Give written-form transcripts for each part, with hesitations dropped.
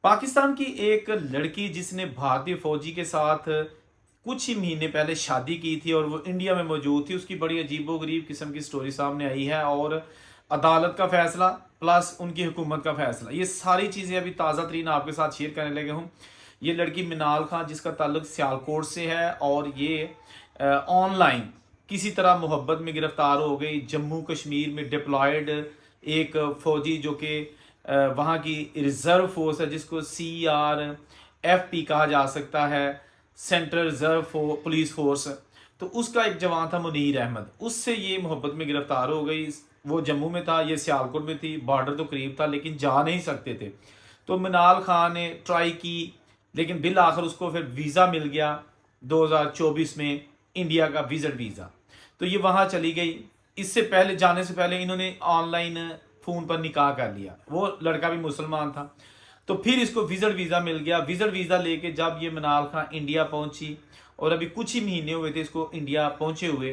पाकिस्तान की एक लड़की जिसने भारतीय फौजी के साथ कुछ ही महीने पहले शादी की थी और वो इंडिया में मौजूद थी, उसकी बड़ी अजीबोगरीब किस्म की स्टोरी सामने आई है। और अदालत का फैसला प्लस उनकी हुकूमत का फैसला, ये सारी चीज़ें अभी ताज़ा तरीन आपके साथ शेयर करने लगे हूँ। ये लड़की मिनाल खान, जिसका ताल्लुक सियालकोट से है, और ये ऑनलाइन किसी तरह मोहब्बत में गिरफ्तार हो गई। जम्मू कश्मीर में डिप्लॉयड एक फ़ौजी जो कि वहाँ की रिज़र्व फोर्स है, जिसको CRFP कहा जा सकता है, सेंट्रल रिज़र्व पुलिस फोर्स, तो उसका एक जवान था मुनीर अहमद, उससे ये मोहब्बत में गिरफ्तार हो गई। वो जम्मू में था, ये सियालकोट में थी, बॉर्डर तो करीब था लेकिन जा नहीं सकते थे। तो मिनाल खान ने ट्राई की, लेकिन बिल आखिर उसको फिर वीज़ा मिल गया 2024 में, इंडिया का विजिट वीज़ा। तो ये वहाँ चली गई। इससे पहले, जाने से पहले इन्होंने ऑनलाइन फ़ोन पर निकाह कर लिया, वो लड़का भी मुसलमान था। तो फिर इसको विजिट वीज़ा मिल गया। विजिट वीज़ा लेके जब ये मिनाल खान इंडिया पहुंची, और अभी कुछ ही महीने हुए थे इसको इंडिया पहुंचे हुए,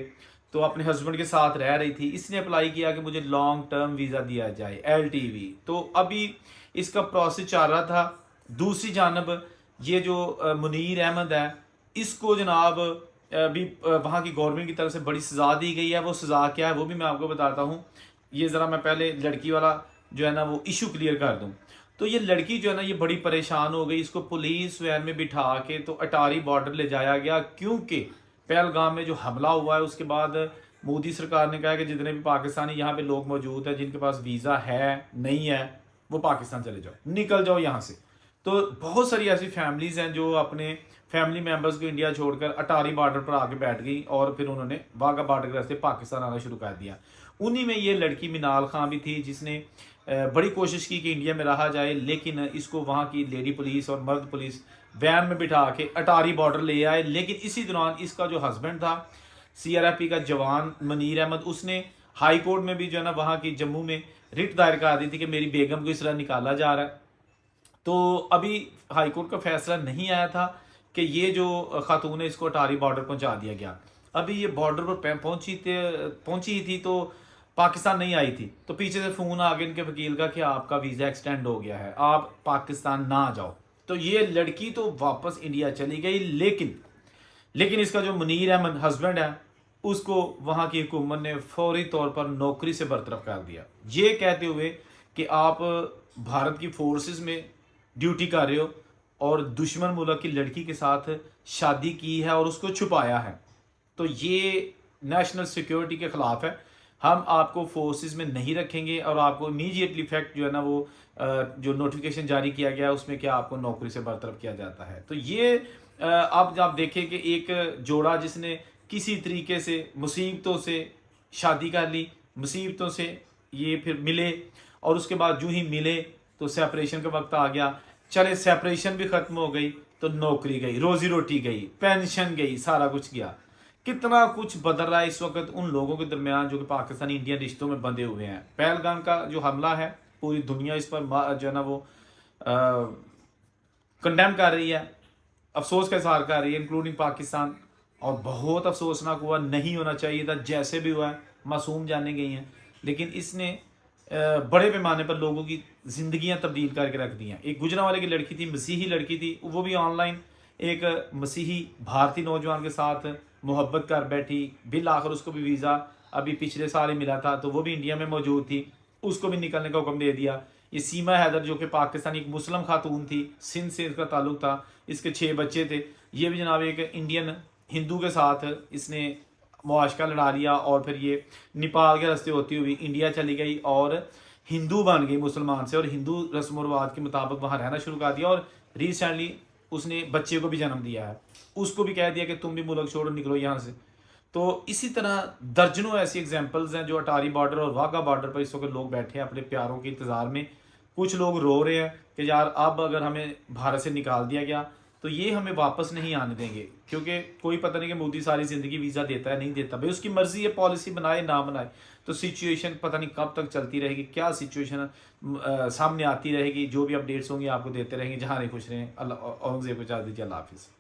तो अपने हस्बैंड के साथ रह रही थी। इसने अप्लाई किया कि मुझे लॉन्ग टर्म वीज़ा दिया जाए, LTV। तो अभी इसका प्रोसेस चल रहा था। दूसरी जानब ये जो मुनीर अहमद है, इसको जनाब अभी वहाँ की गवर्नमेंट की तरफ से बड़ी सज़ा दी गई है। वो सज़ा क्या है वो भी मैं आपको बताता हूँ। ये ज़रा मैं पहले लड़की वाला जो है ना वो इशू क्लियर कर दूँ। तो ये लड़की जो है ना ये बड़ी परेशान हो गई। इसको पुलिस वैन में बिठा के तो अटारी बॉर्डर ले जाया गया, क्योंकि पहलगाम में जो हमला हुआ है उसके बाद मोदी सरकार ने कहा कि जितने भी पाकिस्तानी यहाँ पे लोग मौजूद हैं जिनके पास वीज़ा है नहीं है, वो पाकिस्तान चले जाओ, निकल जाओ यहाँ से। तो बहुत सारी ऐसी फैमिलीज़ हैं जो अपने फैमिली मेम्बर्स को इंडिया छोड़कर अटारी बॉर्डर पर आके बैठ गई, और फिर उन्होंने वाघा बॉर्डर के रास्ते पाकिस्तान आना शुरू कर दिया। उन्हीं में ये लड़की मिनाल खान भी थी, जिसने बड़ी कोशिश की कि इंडिया में रहा जाए, लेकिन इसको वहाँ की लेडी पुलिस और मर्द पुलिस वैन में बिठा के अटारी बॉर्डर ले आए। लेकिन इसी दौरान इसका जो हस्बैंड था, CRFP का जवान मुनीर अहमद, उसने हाई कोर्ट में भी जो है ना वहाँ की जम्मू में रिट दायर कर दी थी कि मेरी बेगम को इस तरह निकाला जा रहा है। तो अभी हाई कोर्ट का फैसला नहीं आया था कि ये जो खातून है इसको अटारी बॉर्डर पहुंचा दिया गया। अभी ये बॉर्डर पर पहुंची ही थी तो पाकिस्तान नहीं आई थी, तो पीछे से फ़ोन आ गया इनके वकील का कि आपका वीज़ा एक्सटेंड हो गया है, आप पाकिस्तान ना जाओ। तो ये लड़की तो वापस इंडिया चली गई, लेकिन इसका जो मुनीर अहमद हस्बैंड है, उसको वहाँ की हुकूमत ने फौरी तौर पर नौकरी से बरतरफ कर दिया, ये कहते हुए कि आप भारत की फोर्सेस में ड्यूटी कर रहे हो और दुश्मन मुल्क की लड़की के साथ शादी की है और उसको छुपाया है, तो ये नेशनल सिक्योरिटी के ख़िलाफ़ है। हम आपको फोर्सेस में नहीं रखेंगे और आपको इमीडिएटली इफेक्ट जो है ना वो जो नोटिफिकेशन जारी किया गया उसमें क्या आपको नौकरी से बरतरफ किया जाता है। तो ये अब आप देखें कि एक जोड़ा जिसने किसी तरीके से मुसीबतों से शादी कर ली, मुसीबतों से ये फिर मिले, और उसके बाद जो ही मिले तो सेपरेशन का वक्त आ गया। चले सेपरेशन भी ख़त्म हो गई तो नौकरी गई, रोज़ी रोटी गई, पेंशन गई, सारा कुछ गया। कितना कुछ बदल रहा है इस वक्त उन लोगों के दरमियान जो कि पाकिस्तानी इंडियन रिश्तों में बंधे हुए हैं। पहलगाम का जो हमला है, पूरी दुनिया इस पर जो है ना वो कंडेम कर रही है, अफसोस का इजहार कर रही है, इंक्लूडिंग पाकिस्तान। और बहुत अफसोसनाक हुआ, नहीं होना चाहिए था, जैसे भी हुआ है मासूम जाने गई हैं, लेकिन इसने बड़े पैमाने पर लोगों की ज़िंदगियां तब्दील करके रख दी हैं। एक गुजरांवाले की लड़की थी, मसीही लड़की थी, वो भी ऑनलाइन एक मसीही भारतीय नौजवान के साथ मोहब्बत कर बैठी। बिल आखिर उसको भी वीज़ा अभी पिछले साल ही मिला था, तो वो भी इंडिया में मौजूद थी, उसको भी निकलने का हुक्म दे दिया। ये सीमा हैदर जो कि पाकिस्तानी एक मुस्लिम खातून थी, सिंध से इसका ताल्लुक था, इसके 6 बच्चे थे, ये भी जनाब एक इंडियन हिंदू के साथ इसने मुआशका लड़ा लिया, और फिर ये नेपाल के रास्ते होती हुई इंडिया चली गई और हिंदू बन गई मुसलमान से, और हिंदू रस्म व रिवाज के मुताबिक वहाँ रहना शुरू कर दिया। और रिसेंटली उसने बच्चे को भी जन्म दिया है, उसको भी कह दिया कि तुम भी मुल्क छोड़ो, निकलो यहाँ से। तो इसी तरह दर्जनों ऐसी एग्जांपल्स हैं जो अटारी बॉर्डर और वाघा बॉर्डर पर इस वक्त लोग बैठे हैं अपने प्यारों के इंतज़ार में। कुछ लोग रो रहे हैं कि यार अब अगर हमें भारत से निकाल दिया गया तो ये हमें वापस नहीं आने देंगे, क्योंकि कोई पता नहीं कि मोदी सारी ज़िंदगी वीज़ा देता है नहीं देता, भाई उसकी मर्ज़ी है, पॉलिसी बनाए ना बनाए। तो सिचुएशन पता नहीं कब तक चलती रहेगी, क्या सिचुएशन सामने आती रहेगी, जो भी अपडेट्स होंगी आपको देते रहेंगे। जहाँ नहीं खुश रहें, अल्लाह औरंगज़ेब को इजाज़त दीजिए, अल्लाह हाफिज़।